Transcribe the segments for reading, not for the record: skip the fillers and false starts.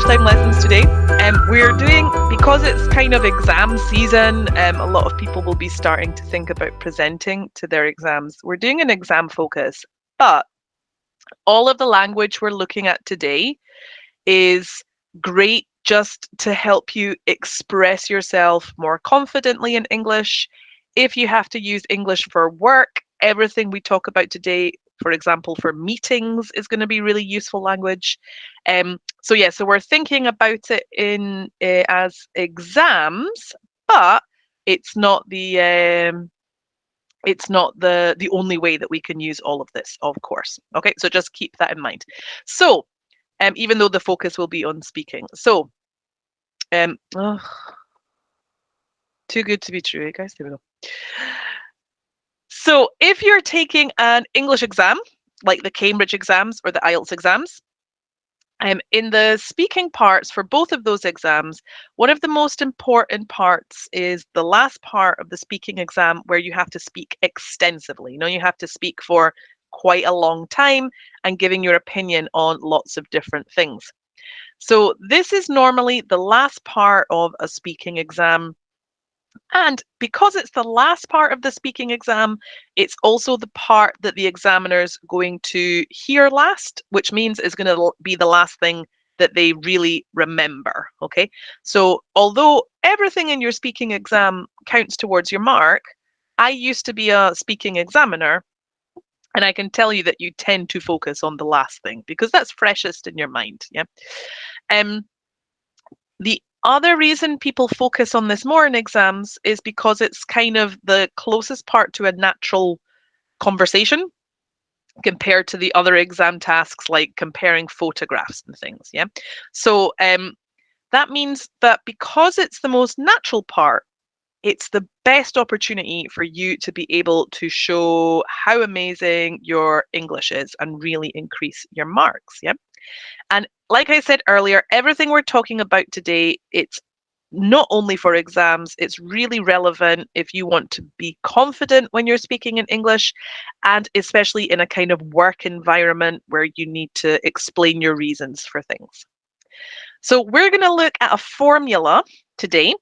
lunchtime lessons today. We're doing, because it's kind of exam season, a lot of people will be starting to think about presenting to their exams. We're doing an exam focus, but all of the language we're looking at today is great just to help you express yourself more confidently in English. If you have to use English for work, everything we talk about today, for example, for meetings, is going to be really useful language. So we're thinking about it in as exams, but it's not the only way that we can use all of this, of course. Okay, so just keep that in mind. So, even though the focus will be on speaking. So, too good to be true, eh, guys? There we go. So, if you're taking an English exam, like the Cambridge exams or the IELTS exams, in the speaking parts for both of those exams, one of the most important parts is the last part of the speaking exam where you have to speak extensively. You know, you have to speak for quite a long time and giving your opinion on lots of different things. So this is normally the last part of a speaking exam. And because it's the last part of the speaking exam, it's also the part that the examiner's going to hear last, which means it's going to be the last thing that they really remember. Okay, so although everything in your speaking exam counts towards your mark, I used to be a speaking examiner, and I can tell you that you tend to focus on the last thing because that's freshest in your mind. Yeah. The other reason people focus on this more in exams is because it's kind of the closest part to a natural conversation compared to the other exam tasks like comparing photographs and things. Yeah. So that means that because it's the most natural part, it's the best opportunity for you to be able to show how amazing your English is and really increase your marks. Yeah. And like I said earlier, everything we're talking about today, it's not only for exams, it's really relevant if you want to be confident when you're speaking in English, and especially in a kind of work environment where you need to explain your reasons for things. So we're going to look at a formula today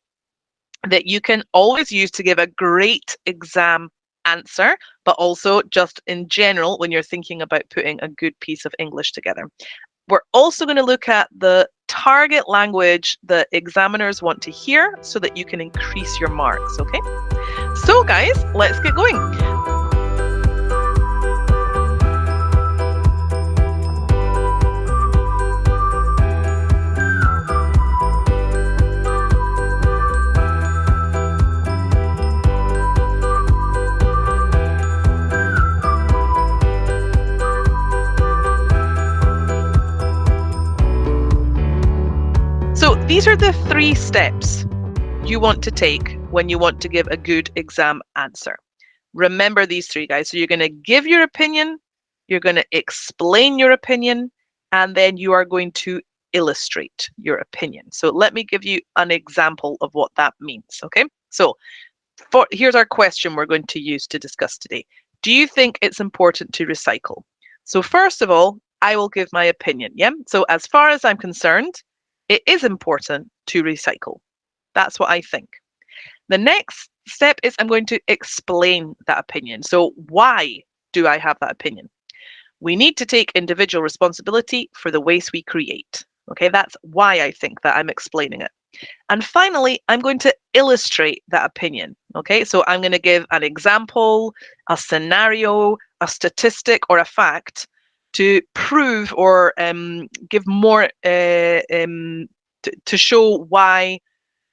that you can always use to give a great exam answer, but also just in general when you're thinking about putting a good piece of English together. We're also going to look at the target language that examiners want to hear so that you can increase your marks, okay? So guys, let's get going. So these are the 3 steps you want to take when you want to give a good exam answer. Remember these 3, guys. So you're going to give your opinion, you're going to explain your opinion, and then you are going to illustrate your opinion. So let me give you an example of what that means, okay? So here's our question we're going to use to discuss today. Do you think it's important to recycle? So first of all, I will give my opinion, yeah? So as far as I'm concerned, it is important to recycle. That's what I think. The next step is I'm going to explain that opinion. So why do I have that opinion? We need to take individual responsibility for the waste we create. Okay, that's why I think that. I'm explaining it. And finally, I'm going to illustrate that opinion. Okay, so I'm going to give an example, a scenario, a statistic, or a fact to prove or give more to show why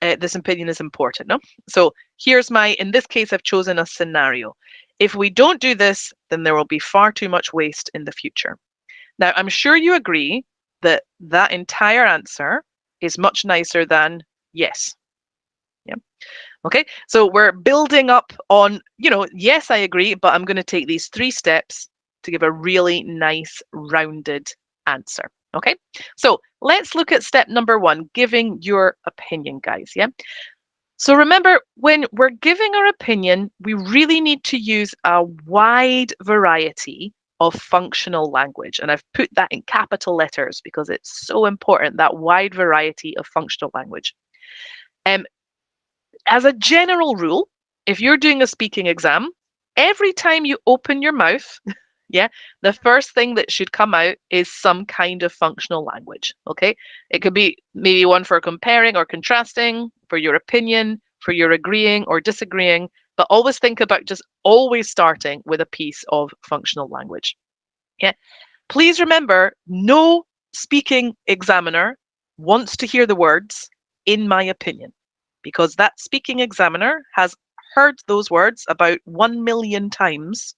this opinion is important. No? So here's in this case, I've chosen a scenario. If we don't do this, then there will be far too much waste in the future. Now, I'm sure you agree that that entire answer is much nicer than yes. Yeah. Okay, so we're building up on, yes, I agree, but I'm going to take these 3 steps to give a really nice rounded answer. Okay, so let's look at step number 1, giving your opinion, guys. Yeah. So remember, when we're giving our opinion, we really need to use a wide variety of functional language. And I've put that in capital letters because it's so important, that wide variety of functional language. As a general rule, if you're doing a speaking exam, every time you open your mouth, yeah, the first thing that should come out is some kind of functional language, okay? It could be maybe one for comparing or contrasting, for your opinion, for your agreeing or disagreeing, but always think about just always starting with a piece of functional language. Yeah. Please remember, no speaking examiner wants to hear the words, in my opinion, because that speaking examiner has heard those words about 1 million times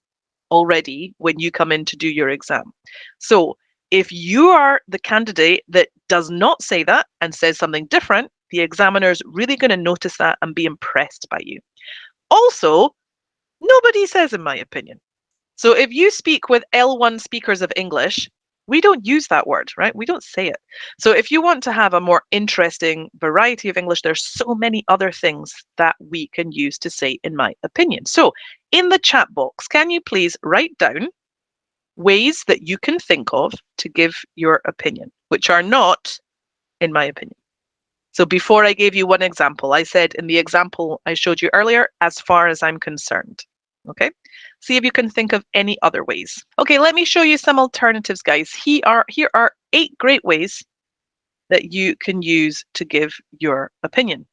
already when you come in to do your exam. So if you are the candidate that does not say that and says something different, the examiner is really going to notice that and be impressed by you. Also, nobody says, in my opinion. So if you speak with L1 speakers of English, we don't use that word, right? We don't say it. So if you want to have a more interesting variety of English, there's so many other things that we can use to say, in my opinion. So in the chat box, can you please write down ways that you can think of to give your opinion, which are not, in my opinion. So before I gave you one example, I said in the example I showed you earlier, as far as I'm concerned. Okay, see if you can think of any other ways. Okay, let me show you some alternatives, guys. Here are 8 great ways that you can use to give your opinion.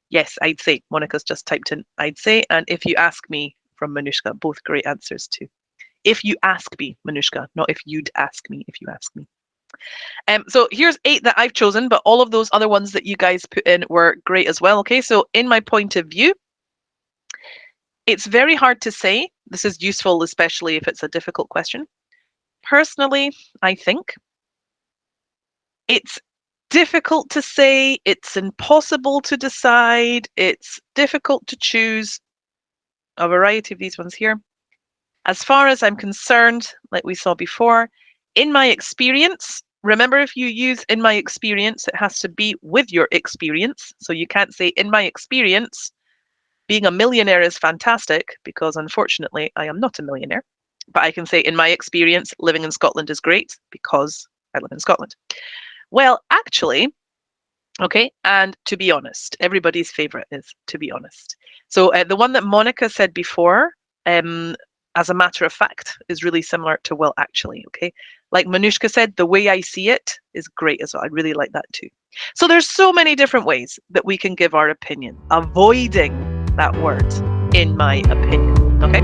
Yes, I'd say. Monica's just typed in I'd say, and if you ask me from Manushka, both great answers too. If you ask me, Manushka, not if you'd ask me, if you ask me. So here's 8 that I've chosen, but all of those other ones that you guys put in were great as well. Okay, so in my point of view, it's very hard to say. This is useful, especially if it's a difficult question. Personally, I think it's difficult to say, it's impossible to decide, it's difficult to choose a variety of these ones here. As far as I'm concerned, like we saw before, in my experience, remember, if you use in my experience, it has to be with your experience. So you can't say in my experience, being a millionaire is fantastic, because unfortunately I am not a millionaire. But I can say in my experience, living in Scotland is great because I live in Scotland. Well, actually, okay, and to be honest, everybody's favorite is to be honest. So the one that Monica said before, as a matter of fact, is really similar to well, actually, okay? Like Manushka said, the way I see it is great as well. I really like that too. So there's so many different ways that we can give our opinion, avoiding that word, in my opinion, okay?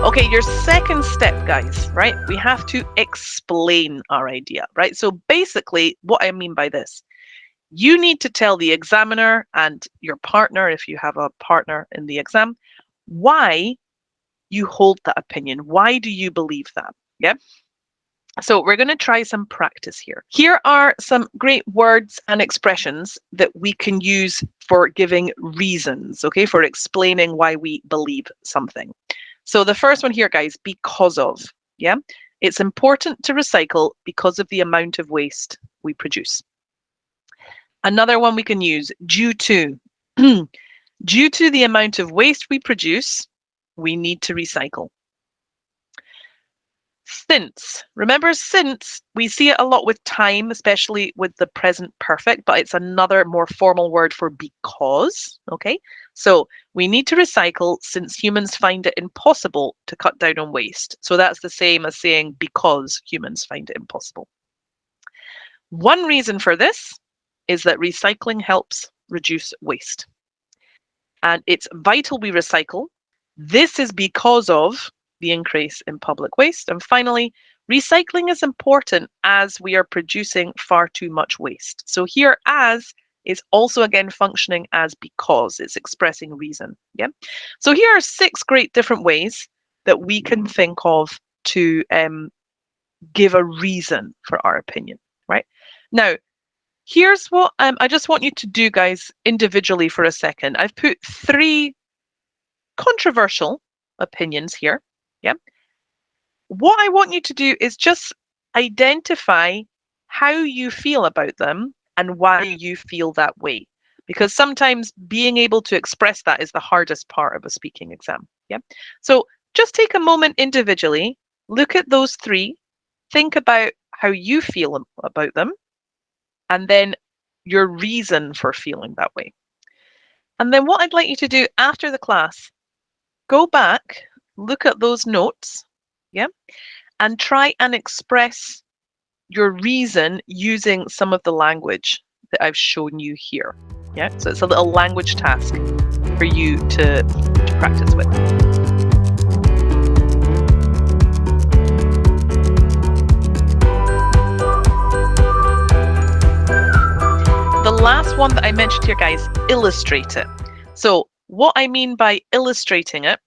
Okay, your second step, guys, right? We have to explain our idea, right? So basically, what I mean by this, you need to tell the examiner and your partner, if you have a partner in the exam, why you hold that opinion. Why do you believe that? Yeah. So we're going to try some practice here. Here are some great words and expressions that we can use for giving reasons, okay, for explaining why we believe something. So the first one here, guys, because of, yeah? It's important to recycle because of the amount of waste we produce. Another one we can use, due to. Due to the amount of waste we produce, we need to recycle. Since. Remember, since, we see it a lot with time, especially with the present perfect, but it's another more formal word for because, okay? So we need to recycle since humans find it impossible to cut down on waste. So that's the same as saying because humans find it impossible. One reason for this is that recycling helps reduce waste. And it's vital we recycle. This is because of the increase in public waste. And finally, recycling is important as we are producing far too much waste. So here, as is also again functioning as because. It's expressing reason. Yeah. So here are 6 great different ways that we can think of to give a reason for our opinion, right? Now, here's what I just want you to do, guys, individually for a second. I've put 3 controversial opinions here. Yeah. what I want you to do is just identify how you feel about them and why you feel that way. Because sometimes being able to express that is the hardest part of a speaking exam. Yeah. So just take a moment individually, look at those three, think about how you feel about them, and then your reason for feeling that way. And then what I'd like you to do after the class, go back, look at those notes, yeah, and try and express your reason using some of the language that I've shown you here. Yeah, so it's a little language task for you to practice with. The last one that I mentioned here, guys, illustrate it. So what I mean by illustrating it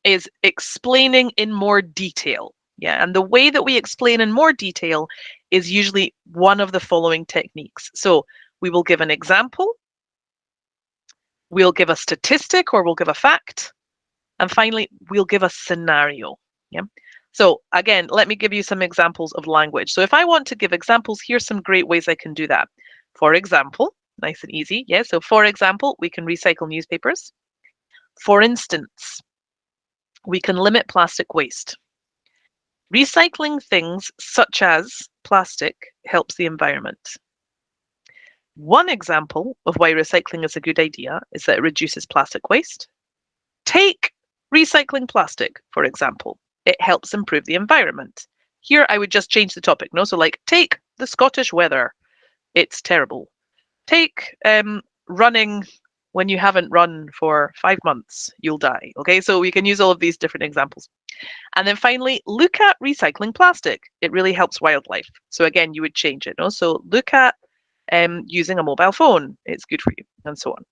is explaining in more detail. Yeah, and the way that we explain in more detail is usually one of the following techniques. So we will give an example, we'll give a statistic or we'll give a fact, and finally, we'll give a scenario. Yeah. So again, let me give you some examples of language. So if I want to give examples, here's some great ways I can do that. For example, nice and easy. Yeah. So for example, we can recycle newspapers. For instance, we can limit plastic waste. Recycling things such as plastic helps the environment. One example of why recycling is a good idea is that it reduces plastic waste. Take recycling plastic, for example. It helps improve the environment. Here, I would just change the topic, no? So like, take the Scottish weather. It's terrible. Take running when you haven't run for 5 months, you'll die. Okay, so we can use all of these different examples. And then finally, look at recycling plastic. It really helps wildlife. So again, you would change it, no? So look at using a mobile phone. It's good for you, and so on.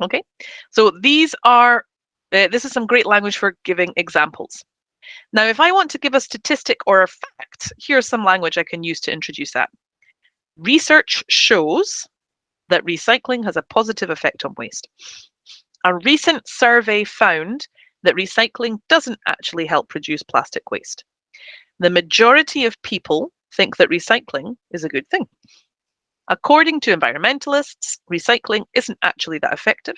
Okay, so these are, this is some great language for giving examples. Now, if I want to give a statistic or a fact, here's some language I can use to introduce that. Research shows that recycling has a positive effect on waste. A recent survey found that recycling doesn't actually help reduce plastic waste. The majority of people think that recycling is a good thing. According to environmentalists, recycling isn't actually that effective.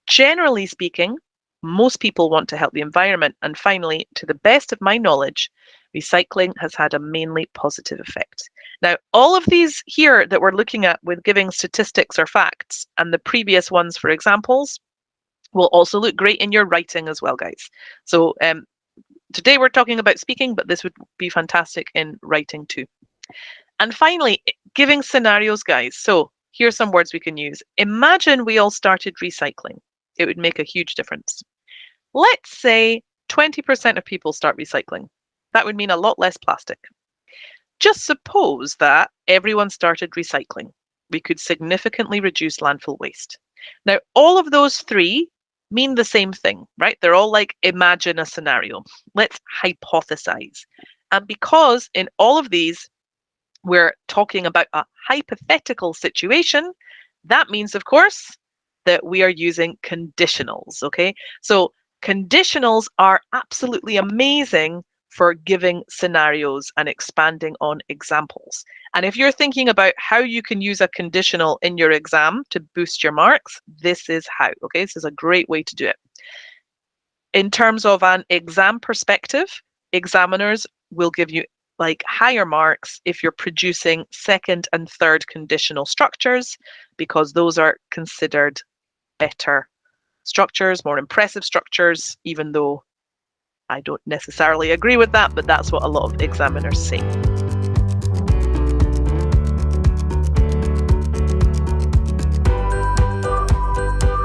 Generally speaking, most people want to help the environment. And finally, to the best of my knowledge, recycling has had a mainly positive effect. Now, all of these here that we're looking at with giving statistics or facts, and the previous ones for examples, will also look great in your writing as well, guys. So today we're talking about speaking, but this would be fantastic in writing too. And finally, giving scenarios, guys. So here's some words we can use. Imagine we all started recycling. It would make a huge difference. Let's say 20% of people start recycling. That would mean a lot less plastic. Just suppose that everyone started recycling. We could significantly reduce landfill waste. Now, all of those three mean the same thing, right? They're all like, imagine a scenario. Let's hypothesize. And because in all of these, we're talking about a hypothetical situation, that means, of course, that we are using conditionals, okay? So conditionals are absolutely amazing for giving scenarios and expanding on examples. And if you're thinking about how you can use a conditional in your exam to boost your marks, this is how, okay? This is a great way to do it. In terms of an exam perspective, examiners will give you like higher marks if you're producing second and third conditional structures, because those are considered better structures, more impressive structures, even though I don't necessarily agree with that, but that's what a lot of examiners say.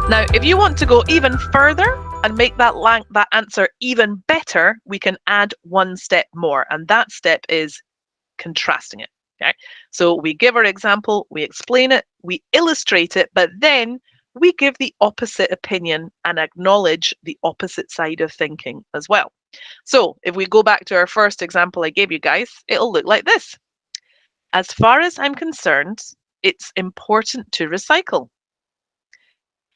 Now, if you want to go even further and make that answer even better, we can add one step more, and that step is contrasting it. Okay, so we give our example, we explain it, we illustrate it, but then we give the opposite opinion and acknowledge the opposite side of thinking as well. So if we go back to our first example I gave you guys, it'll look like this. As far as I'm concerned, it's important to recycle.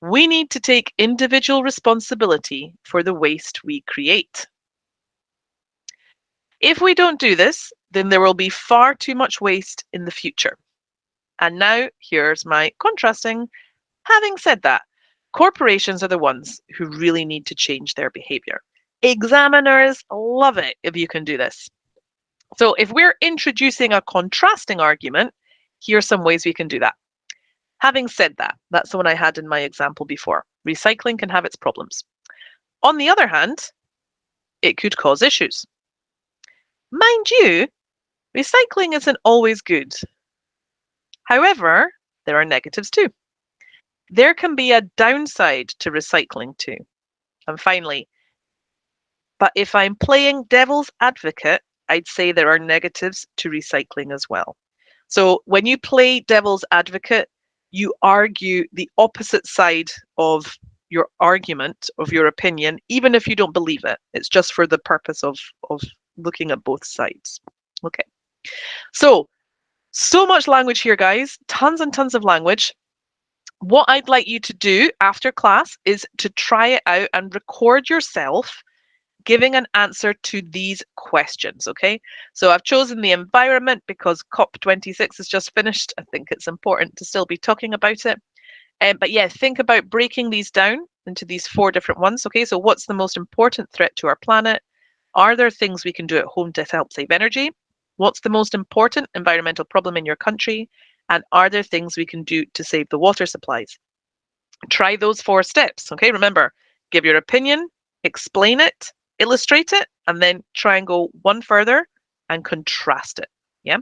We need to take individual responsibility for the waste we create. If we don't do this, then there will be far too much waste in the future. And now here's my contrasting. Having said that, corporations are the ones who really need to change their behavior. Examiners love it if you can do this. So if we're introducing a contrasting argument, here's some ways we can do that. Having said that, that's the one I had in my example before. Recycling can have its problems. On the other hand, it could cause issues. Mind you, recycling isn't always good. However, there are negatives too. There can be a downside to recycling too. And finally, but if I'm playing devil's advocate, I'd say there are negatives to recycling as well. So when you play devil's advocate, you argue the opposite side of your argument, of your opinion, even if you don't believe it. It's just for the purpose of looking at both sides. Okay. So much language here, guys. Tons and tons of language. What I'd like you to do after class is to try it out and record yourself giving an answer to these questions, okay? So I've chosen the environment because COP26 has just finished. I think it's important to still be talking about it. But yeah, think about breaking these down into these 4 different ones, okay? So what's the most important threat to our planet? Are there things we can do at home to help save energy? What's the most important environmental problem in your country? And are there things we can do to save the water supplies? Try those 4 steps, okay? Remember, give your opinion, explain it, illustrate it, and then try and go one further and contrast it, yeah?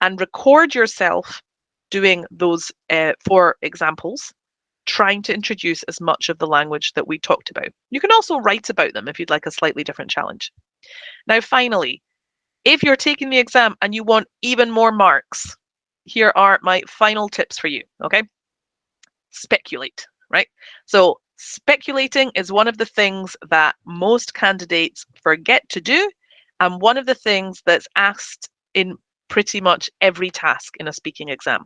And record yourself doing those 4 examples, trying to introduce as much of the language that we talked about. You can also write about them if you'd like a slightly different challenge. Now, finally, if you're taking the exam and you want even more marks, here are my final tips for you, okay? Speculate, right? So speculating is one of the things that most candidates forget to do, and one of the things that's asked in pretty much every task in a speaking exam.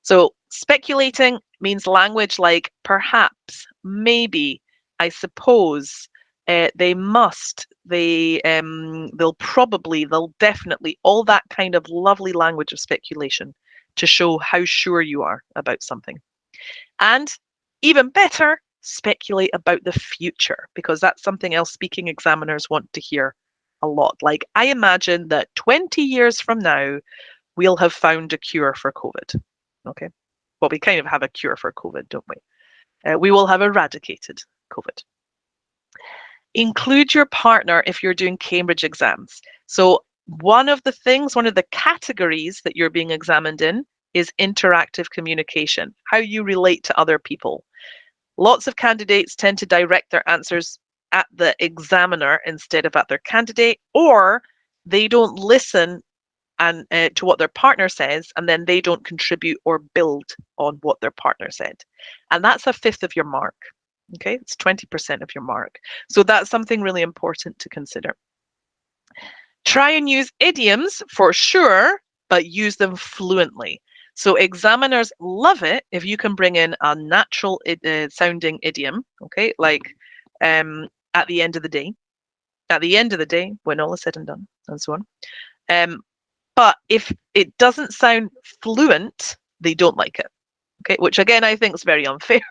So speculating means language like perhaps, maybe, I suppose, they must, they'll probably, they'll definitely, all that kind of lovely language of speculation to show how sure you are about something. And even better, speculate about the future, because that's something else speaking examiners want to hear a lot. Like, I imagine that 20 years from now, we'll have found a cure for COVID. Okay. Well, we kind of have a cure for COVID, don't we? We will have eradicated COVID. Include your partner if you're doing Cambridge exams. So one of the categories that you're being examined in is interactive communication, how you relate to other people. Lots of candidates tend to direct their answers at the examiner instead of at their candidate, or they don't listen and to what their partner says, and then they don't contribute or build on what their partner said. And that's 1/5 of your mark. Okay, it's 20% of your mark. So that's something really important to consider. Try and use idioms for sure, but use them fluently. So examiners love it if you can bring in a natural sounding idiom, okay, like at the end of the day, when all is said and done, and so on. But if it doesn't sound fluent, they don't like it. Okay, which again, I think is very unfair,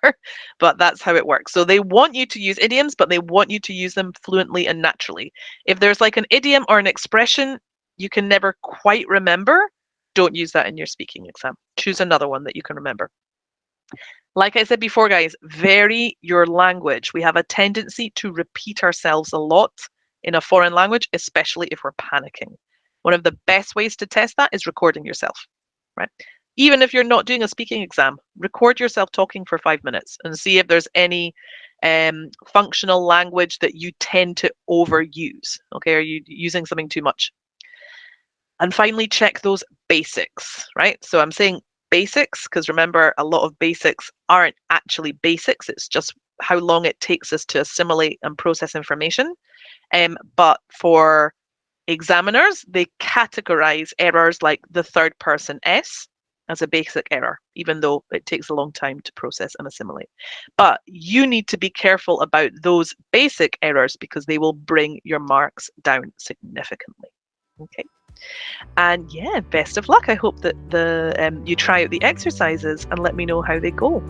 but that's how it works. So they want you to use idioms, but they want you to use them fluently and naturally. If there's like an idiom or an expression you can never quite remember, don't use that in your speaking exam. Choose another one that you can remember. Like I said before, guys, vary your language. We have a tendency to repeat ourselves a lot in a foreign language, especially if we're panicking. One of the best ways to test that is recording yourself, right? Even if you're not doing a speaking exam, record yourself talking for 5 minutes and see if there's any functional language that you tend to overuse. Okay, are you using something too much? And finally, check those basics, right? So I'm saying basics because remember, a lot of basics aren't actually basics. It's just how long it takes us to assimilate and process information. But for examiners, they categorize errors like the third person S as a basic error, even though it takes a long time to process and assimilate. But you need to be careful about those basic errors because they will bring your marks down significantly. Okay. And yeah, best of luck. I hope that you try out the exercises and let me know how they go.